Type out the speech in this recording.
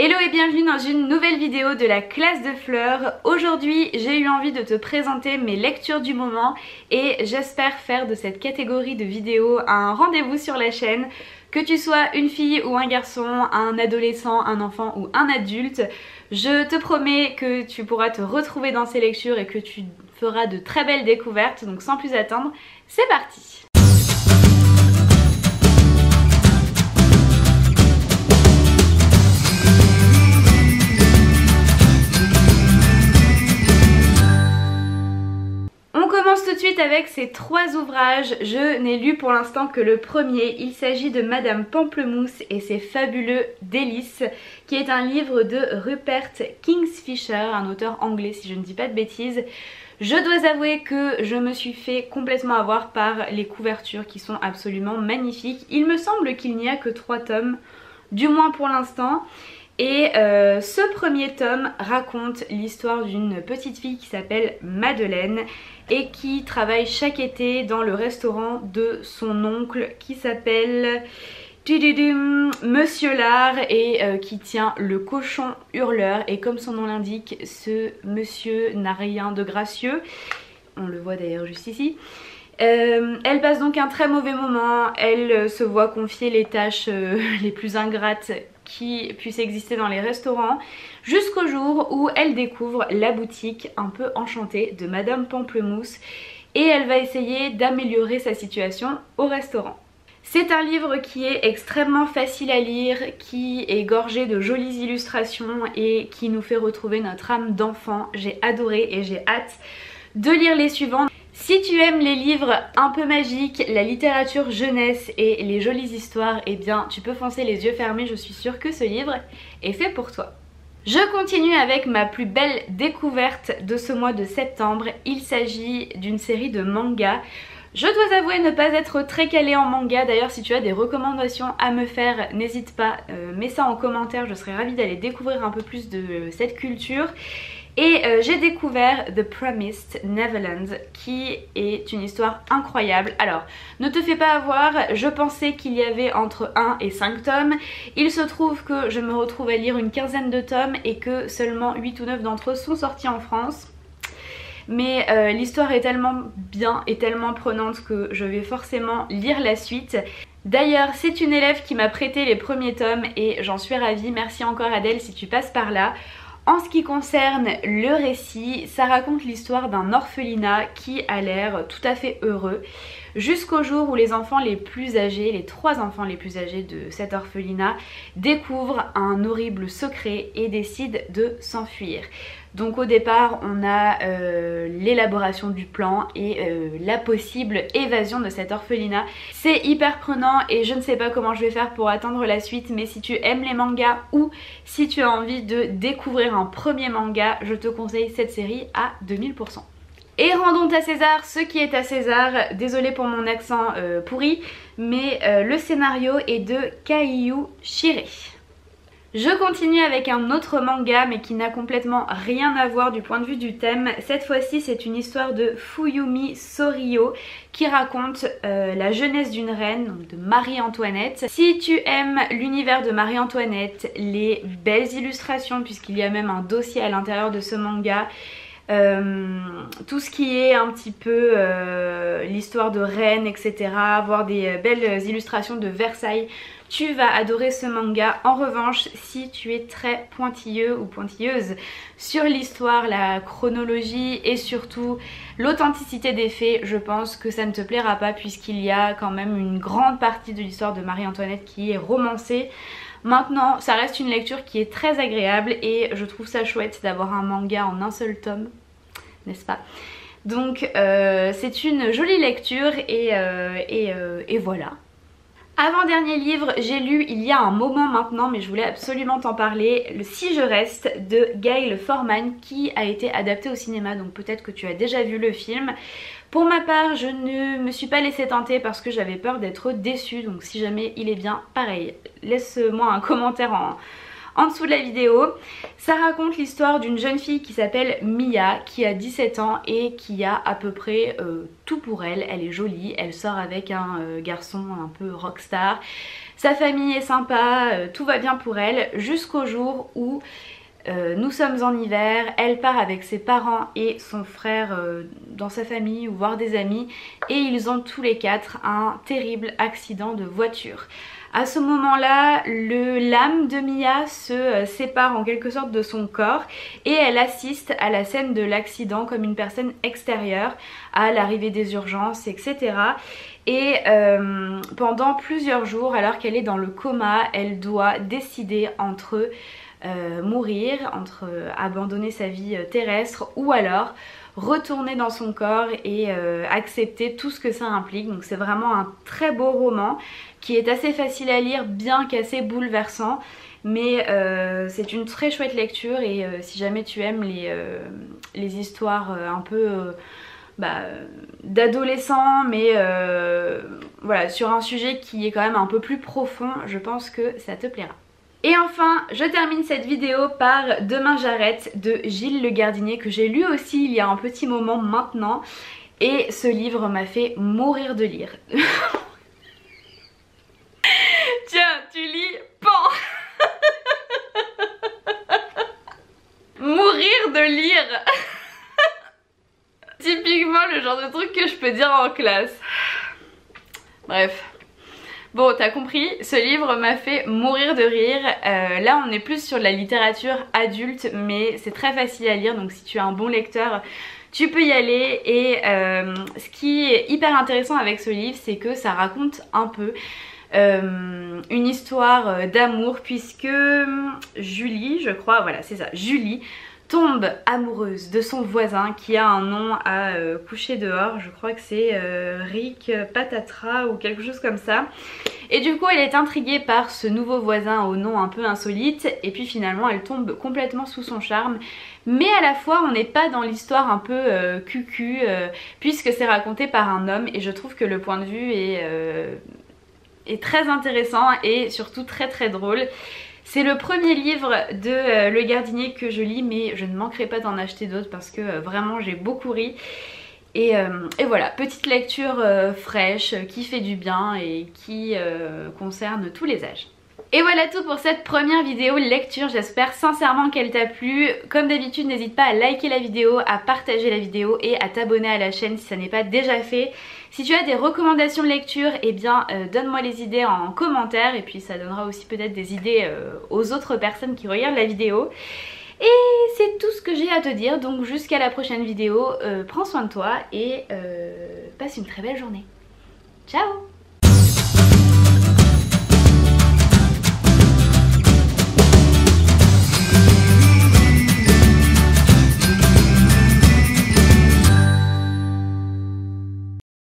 Hello et bienvenue dans une nouvelle vidéo de la classe de fleurs. Aujourd'hui j'ai eu envie de te présenter mes lectures du moment et j'espère faire de cette catégorie de vidéos un rendez-vous sur la chaîne. Que tu sois une fille ou un garçon, un adolescent, un enfant ou un adulte, je te promets que tu pourras te retrouver dans ces lectures et que tu feras de très belles découvertes. Donc sans plus attendre, c'est parti! Tout de suite avec ces trois ouvrages. Je n'ai lu pour l'instant que le premier. Il s'agit de Madame Pamplemousse et ses fabuleux délices, qui est un livre de Rupert Kingfisher, un auteur anglais si je ne dis pas de bêtises. Je dois avouer que je me suis fait complètement avoir par les couvertures qui sont absolument magnifiques. Il me semble qu'il n'y a que 3 tomes, du moins pour l'instant. Et ce premier tome raconte l'histoire d'une petite fille qui s'appelle Madeleine et qui travaille chaque été dans le restaurant de son oncle qui s'appelle Monsieur Lard et qui tient le cochon hurleur. Et comme son nom l'indique, ce monsieur n'a rien de gracieux. On le voit d'ailleurs juste ici. Elle passe donc un très mauvais moment, elle se voit confier les tâches les plus ingrates qui puissent exister dans les restaurants, jusqu'au jour où elle découvre la boutique un peu enchantée de Madame Pamplemousse et elle va essayer d'améliorer sa situation au restaurant. C'est un livre qui est extrêmement facile à lire, qui est gorgé de jolies illustrations et qui nous fait retrouver notre âme d'enfant. J'ai adoré et j'ai hâte de lire les suivants. Si tu aimes les livres un peu magiques, la littérature jeunesse et les jolies histoires, eh bien tu peux foncer les yeux fermés, je suis sûre que ce livre est fait pour toi. Je continue avec ma plus belle découverte de ce mois de septembre. Il s'agit d'une série de mangas. Je dois avouer ne pas être très calée en manga, d'ailleurs si tu as des recommandations à me faire, n'hésite pas, mets ça en commentaire, je serais ravie d'aller découvrir un peu plus de cette culture. Et j'ai découvert The Promised Neverland qui est une histoire incroyable. Alors ne te fais pas avoir, je pensais qu'il y avait entre 1 et 5 tomes. Il se trouve que je me retrouve à lire une quinzaine de tomes et que seulement 8 ou 9 d'entre eux sont sortis en France. Mais l'histoire est tellement bien et tellement prenante que je vais forcément lire la suite. D'ailleurs c'est une élève qui m'a prêté les premiers tomes et j'en suis ravie. Merci encore Adèle si tu passes par là. En ce qui concerne le récit, ça raconte l'histoire d'un orphelinat qui a l'air tout à fait heureux jusqu'au jour où les enfants les plus âgés, les 3 enfants les plus âgés de cet orphelinat découvrent un horrible secret et décident de s'enfuir. Donc au départ on a l'élaboration du plan et la possible évasion de cet orphelinat. C'est hyper prenant et je ne sais pas comment je vais faire pour atteindre la suite, mais si tu aimes les mangas ou si tu as envie de découvrir un premier manga, je te conseille cette série à 2000%. Et rendons à César ce qui est à César. Désolée pour mon accent pourri, mais le scénario est de Kaiyu Shiré. Je continue avec un autre manga mais qui n'a complètement rien à voir du point de vue du thème. Cette fois-ci c'est une histoire de Fuyumi Soryo qui raconte la jeunesse d'une reine, donc de Marie-Antoinette. Si tu aimes l'univers de Marie-Antoinette, les belles illustrations puisqu'il y a même un dossier à l'intérieur de ce manga, tout ce qui est un petit peu l'histoire de reine, etc. Voir des belles illustrations de Versailles, tu vas adorer ce manga. En revanche, si tu es très pointilleux ou pointilleuse sur l'histoire, la chronologie et surtout l'authenticité des faits, je pense que ça ne te plaira pas puisqu'il y a quand même une grande partie de l'histoire de Marie-Antoinette qui est romancée. Maintenant, ça reste une lecture qui est très agréable et je trouve ça chouette d'avoir un manga en un seul tome, n'est-ce pas? Donc c'est une jolie lecture et voilà. Avant-dernier livre, j'ai lu il y a un moment maintenant, mais je voulais absolument t'en parler, le Si je reste de Gail Forman qui a été adapté au cinéma, donc peut-être que tu as déjà vu le film. Pour ma part, je ne me suis pas laissée tenter parce que j'avais peur d'être déçue, donc si jamais il est bien, pareil, laisse-moi un commentaire en dessous de la vidéo. Ça raconte l'histoire d'une jeune fille qui s'appelle Mia, qui a 17 ans et qui a à peu près tout pour elle. Elle est jolie, elle sort avec un garçon un peu rockstar. sa famille est sympa, tout va bien pour elle, jusqu'au jour où nous sommes en hiver, elle part avec ses parents et son frère dans sa famille ou voir des amis et ils ont tous les quatre un terrible accident de voiture. À ce moment-là, l'âme de Mia se sépare en quelque sorte de son corps et elle assiste à la scène de l'accident comme une personne extérieure à l'arrivée des urgences, etc. Et pendant plusieurs jours, alors qu'elle est dans le coma, elle doit décider entre mourir, entre abandonner sa vie terrestre ou alors retourner dans son corps et accepter tout ce que ça implique. Donc c'est vraiment un très beau roman qui est assez facile à lire, bien qu'assez bouleversant, mais c'est une très chouette lecture et si jamais tu aimes les histoires un peu d'adolescents, mais voilà, sur un sujet qui est quand même un peu plus profond, je pense que ça te plaira. Et enfin, je termine cette vidéo par Demain j'arrête de Gilles Le Gardinier, que j'ai lu aussi il y a un petit moment maintenant. Et ce livre m'a fait mourir de lire. Tiens, tu lis, pan. Mourir de lire. Typiquement le genre de truc que je peux dire en classe. Bref. Bon, t'as compris, ce livre m'a fait mourir de rire. Là on est plus sur de la littérature adulte, mais c'est très facile à lire, donc si tu es un bon lecteur, tu peux y aller. Et ce qui est hyper intéressant avec ce livre, c'est que ça raconte un peu une histoire d'amour, puisque Julie, je crois, voilà c'est ça, Julie tombe amoureuse de son voisin qui a un nom à coucher dehors, je crois que c'est Rick Patatra ou quelque chose comme ça. Et du coup elle est intriguée par ce nouveau voisin au nom un peu insolite et puis finalement elle tombe complètement sous son charme. Mais à la fois on n'est pas dans l'histoire un peu cucu puisque c'est raconté par un homme et je trouve que le point de vue est très intéressant et surtout très très drôle. C'est le premier livre de Le Gardinier que je lis, mais je ne manquerai pas d'en acheter d'autres parce que vraiment j'ai beaucoup ri. Et voilà, petite lecture fraîche qui fait du bien et qui concerne tous les âges. Et voilà tout pour cette première vidéo lecture, j'espère sincèrement qu'elle t'a plu. Comme d'habitude, n'hésite pas à liker la vidéo, à partager la vidéo et à t'abonner à la chaîne si ça n'est pas déjà fait. Si tu as des recommandations de lecture, eh bien donne-moi les idées en commentaire et puis ça donnera aussi peut-être des idées aux autres personnes qui regardent la vidéo. Et c'est tout ce que j'ai à te dire, donc jusqu'à la prochaine vidéo, prends soin de toi et passe une très belle journée. Ciao!